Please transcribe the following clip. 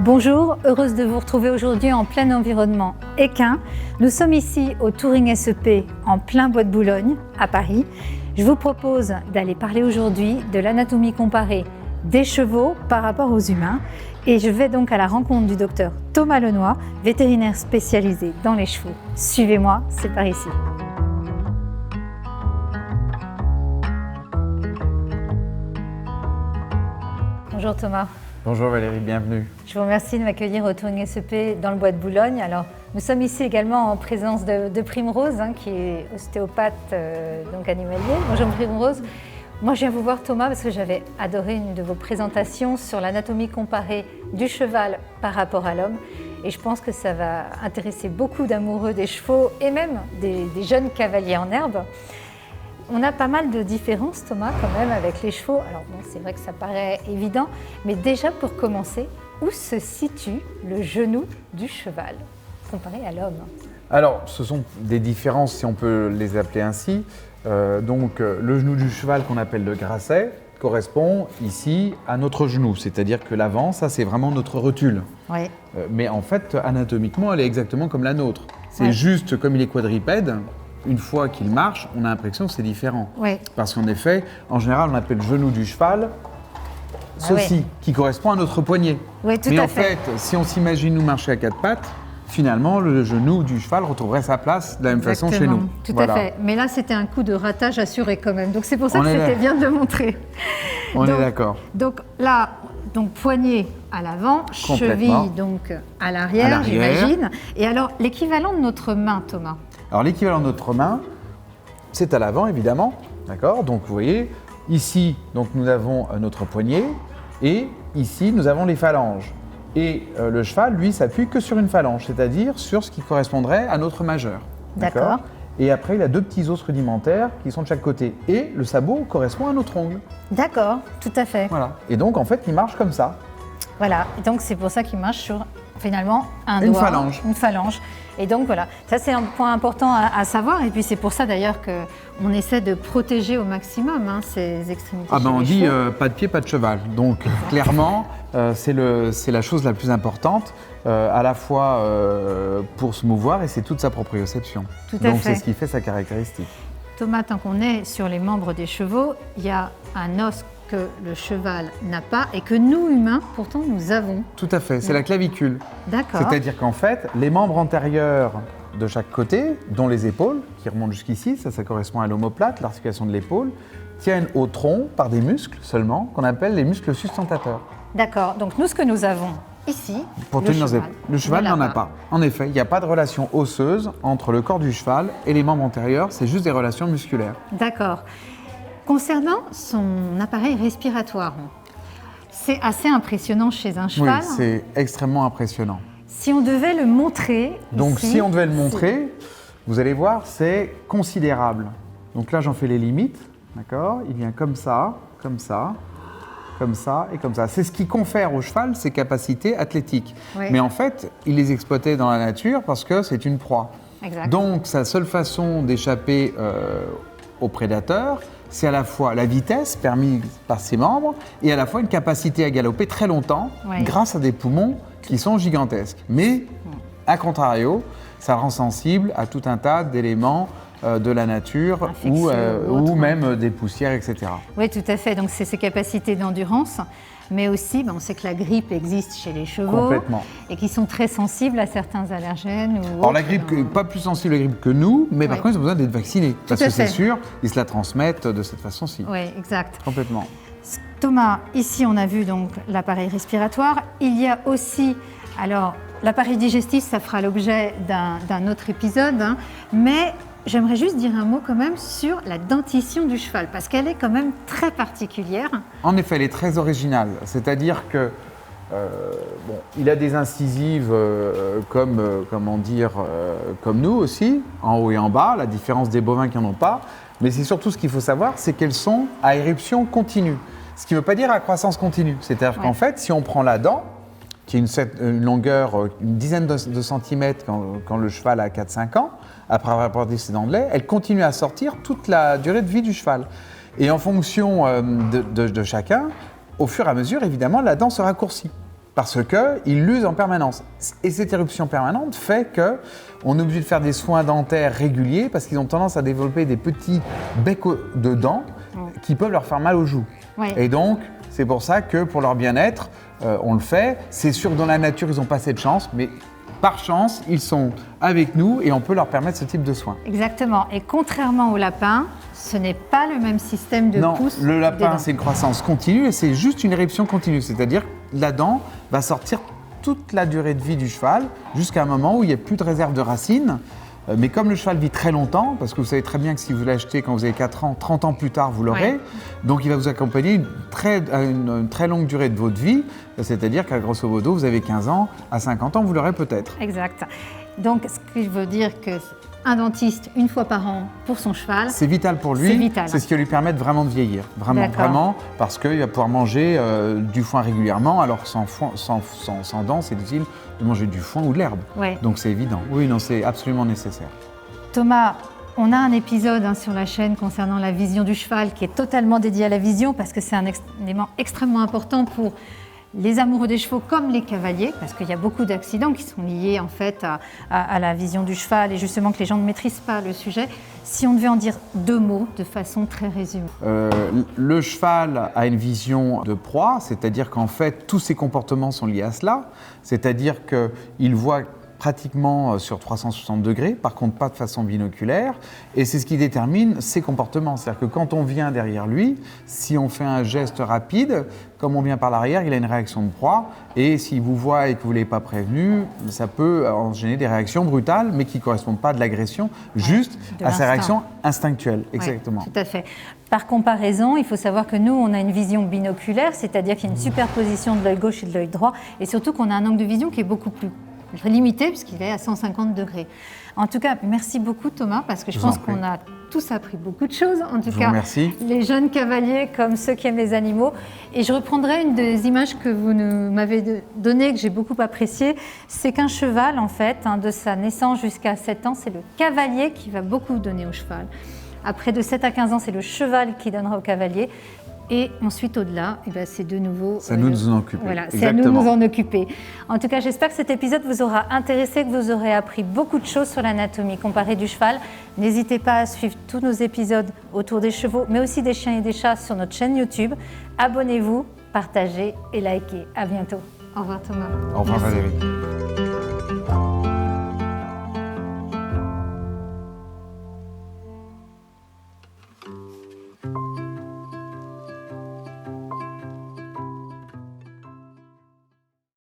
Bonjour, heureuse de vous retrouver aujourd'hui en plein environnement équin. Nous sommes ici au Touring SEP en plein bois de Boulogne, à Paris. Je vous propose d'aller parler aujourd'hui de l'anatomie comparée des chevaux par rapport aux humains. Et je vais donc à la rencontre du docteur Thomas Lenoy, vétérinaire spécialisé dans les chevaux. Suivez-moi, c'est par ici. Bonjour Thomas. Bonjour Valérie, bienvenue. Je vous remercie de m'accueillir au Touring SEP dans le bois de Boulogne. Alors, nous sommes ici également en présence de Primrose, qui est ostéopathe donc animalier. Bonjour Primrose. Moi, je viens vous voir Thomas parce que j'avais adoré une de vos présentations sur l'anatomie comparée du cheval par rapport à l'homme. Et je pense que ça va intéresser beaucoup d'amoureux des chevaux et même des jeunes cavaliers en herbe. On a pas mal de différences, Thomas, quand même, avec les chevaux. Alors bon, c'est vrai que ça paraît évident, mais déjà pour commencer, où se situe le genou du cheval comparé à l'homme? Alors, ce sont des différences, si on peut les appeler ainsi. Le genou du cheval qu'on appelle le grasset correspond ici à notre genou, c'est-à-dire que l'avant, ça c'est vraiment notre rotule. Oui. Mais en fait, anatomiquement, elle est exactement comme la nôtre. C'est Ouais. juste comme il est quadripède. Une fois qu'il marche, on a l'impression que c'est différent. Oui. Parce qu'en effet, en général, on appelle le genou du cheval ceci, ouais. qui correspond à notre poignet. Oui, tout Mais à en fait, si on s'imagine nous marcher à quatre pattes, finalement, le genou du cheval retrouverait sa place de la même façon chez nous. Tout Voilà. à fait. Mais là, c'était un coup de ratage assuré quand même. Donc c'est pour ça On que est c'était là. bien de le montrer. On Donc- est d'accord. Donc là, poignet à l'avant, Complètement. cheville donc à l'arrière, j'imagine. Et alors, l'équivalent de notre main, Thomas? Alors l'équivalent de notre main, c'est à l'avant évidemment, d'accord. Donc vous voyez, ici, donc nous avons notre poignet et ici nous avons les phalanges. Et le cheval, lui, s'appuie que sur une phalange, c'est-à-dire sur ce qui correspondrait à notre majeur. D'accord. Et après, il a deux petits os rudimentaires qui sont de chaque côté. Et le sabot correspond à notre ongle. D'accord, tout à fait. Voilà. Et donc, en fait, il marche comme ça. Voilà, et donc c'est pour ça qu'il marche sur finalement un Une doigt, phalange. une phalange. Et donc voilà, ça c'est un point important à savoir. Et puis c'est pour ça d'ailleurs qu'on essaie de protéger au maximum ces extrémités. Ah ben chez on les dit chevaux. pas de pied, pas de cheval. Donc clairement, c'est la chose la plus importante, à la fois pour se mouvoir et c'est toute sa proprioception. Tout à Donc fait. c'est ce qui fait sa caractéristique. Thomas, tant qu'on est sur les membres des chevaux, il y a un os que le cheval n'a pas et que nous humains, pourtant, nous avons. Tout à fait, c'est la clavicule. D'accord. C'est-à-dire qu'en fait, les membres antérieurs de chaque côté, dont les épaules, qui remontent jusqu'ici, ça correspond à l'omoplate, l'articulation de l'épaule, tiennent au tronc par des muscles seulement, qu'on appelle les muscles sustentateurs. D'accord. Donc nous, ce que nous avons ici, Pour le tenir cheval, le cheval ne n'en l'a a pas. En effet, il n'y a pas de relation osseuse entre le corps du cheval et les membres antérieurs, c'est juste des relations musculaires. D'accord. Concernant son appareil respiratoire, c'est assez impressionnant chez un Oui, cheval. c'est extrêmement impressionnant. Si on devait le montrer, Donc ici, si on devait le c'est- montrer, vous allez voir, c'est considérable. Donc là, j'en fais les limites, d'accord. Il vient comme ça, comme ça, comme ça et comme ça. C'est ce qui confère au cheval ses capacités athlétiques. Oui. Mais en fait, il les exploitait dans la nature parce que c'est une proie. Exact. Donc sa seule façon d'échapper aux prédateurs, c'est à la fois la vitesse permise par ses membres et à la fois une capacité à galoper très longtemps Oui. grâce à des poumons qui sont gigantesques. Mais, à contrario, ça rend sensible à tout un tas d'éléments de la nature Infectieux ou autres, ou même des poussières, etc. Oui, tout à fait. Donc, c'est ses capacités d'endurance, mais aussi, on sait que la grippe existe chez les chevaux Complètement. et qui sont très sensibles à certains allergènes. Ou Alors la autres. grippe, pas plus sensible à la grippe que nous, mais par Oui. contre, ils ont besoin d'être vaccinés. Parce à que c'est fait. sûr, ils se la transmettent de cette façon-ci. Oui, exact. Complètement. Thomas, ici, on a vu donc l'appareil respiratoire. Il y a aussi, alors, l'appareil digestif, ça fera l'objet d'un autre épisode, mais j'aimerais juste dire un mot quand même sur la dentition du cheval, parce qu'elle est quand même très particulière. En effet, elle est très originale. C'est-à-dire que il a des incisives comme nous aussi, en haut et en bas, la différence des bovins qui n'en ont pas. Mais c'est surtout ce qu'il faut savoir, c'est qu'elles sont à éruption continue. Ce qui ne veut pas dire à croissance continue. C'est-à-dire Ouais. qu'en fait, si on prend la dent, qui a une longueur, une dizaine de centimètres quand le cheval a 4-5 ans, après avoir porté ses dents de lait, elle continue à sortir toute la durée de vie du cheval. Et en fonction de chacun, au fur et à mesure, évidemment, la dent se raccourcit. parce qu'il l'use en permanence. Et cette éruption permanente fait qu'on est obligé de faire des soins dentaires réguliers parce qu'ils ont tendance à développer des petits becs de dents qui peuvent leur faire mal aux joues. Oui. Et donc, c'est pour ça que pour leur bien-être, on le fait. C'est sûr que dans la nature, ils n'ont pas cette chance, mais par chance, ils sont avec nous et on peut leur permettre ce type de soins. Exactement. Et contrairement au lapin, ce n'est pas le même système de pousse. Non, le des lapin, dents. c'est une croissance continue et c'est juste une éruption continue. C'est-à-dire que la dent va sortir toute la durée de vie du cheval jusqu'à un moment où il n'y a plus de réserve de racines. Mais comme le cheval vit très longtemps, parce que vous savez très bien que si vous l'achetez quand vous avez 4 ans, 30 ans plus tard, vous l'aurez. Ouais. Donc il va vous accompagner une très longue durée de votre vie. C'est-à-dire qu'à grosso modo, vous avez 15 ans, à 50 ans, vous l'aurez peut-être. Exact. Donc, ce qui veut dire qu'un dentiste, une fois par an, pour son cheval, C'est vital pour lui. C'est vital. C'est ce qui va lui permettre vraiment de vieillir. Vraiment, D'accord. vraiment, parce qu'il va pouvoir manger du foin régulièrement, alors que sans dents, c'est difficile de manger du foin ou de l'herbe. Ouais. Donc c'est évident. Oui, non, c'est absolument nécessaire. Thomas, on a un épisode sur la chaîne concernant la vision du cheval qui est totalement dédié à la vision parce que c'est un élément extrêmement important pour les amoureux des chevaux comme les cavaliers, parce qu'il y a beaucoup d'accidents qui sont liés en fait à la vision du cheval et justement que les gens ne maîtrisent pas le sujet. Si on devait en dire 2 mots de façon très résumée. Le cheval a une vision de proie, c'est-à-dire qu'en fait, tous ses comportements sont liés à cela. C'est-à-dire qu'il voit pratiquement sur 360 degrés, par contre pas de façon binoculaire, et c'est ce qui détermine ses comportements. C'est-à-dire que quand on vient derrière lui, si on fait un geste rapide, comme on vient par l'arrière, il a une réaction de proie, et s'il vous voit et que vous ne l'avez pas prévenu, ça peut engendrer des réactions brutales, mais qui ne correspondent pas à de l'agression, juste de à sa l'instinct. réaction instinctuelle. Exactement. Ouais, tout à fait. Par comparaison, il faut savoir que nous, on a une vision binoculaire, c'est-à-dire qu'il y a une superposition de l'œil gauche et de l'œil droit, et surtout qu'on a un angle de vision qui est beaucoup plus limité puisqu'il est à 150 degrés. En tout cas, merci beaucoup Thomas, parce que je pense qu'on a tous appris beaucoup de choses. En tout cas, remercie. Les jeunes cavaliers comme ceux qui aiment les animaux. Et je reprendrai une des images que vous m'avez données, que j'ai beaucoup appréciée. C'est qu'un cheval, en fait, de sa naissance jusqu'à 7 ans, c'est le cavalier qui va beaucoup donner au cheval. Après de 7 à 15 ans, c'est le cheval qui donnera au cavalier. Et ensuite, au-delà, c'est de nouveau... C'est à nous de nous en occuper. Voilà, c'est à nous de nous en occuper. En tout cas, j'espère que cet épisode vous aura intéressé, que vous aurez appris beaucoup de choses sur l'anatomie comparée du cheval. N'hésitez pas à suivre tous nos épisodes autour des chevaux, mais aussi des chiens et des chats sur notre chaîne YouTube. Abonnez-vous, partagez et likez. À bientôt. Au revoir Thomas. Au revoir Merci. Valérie.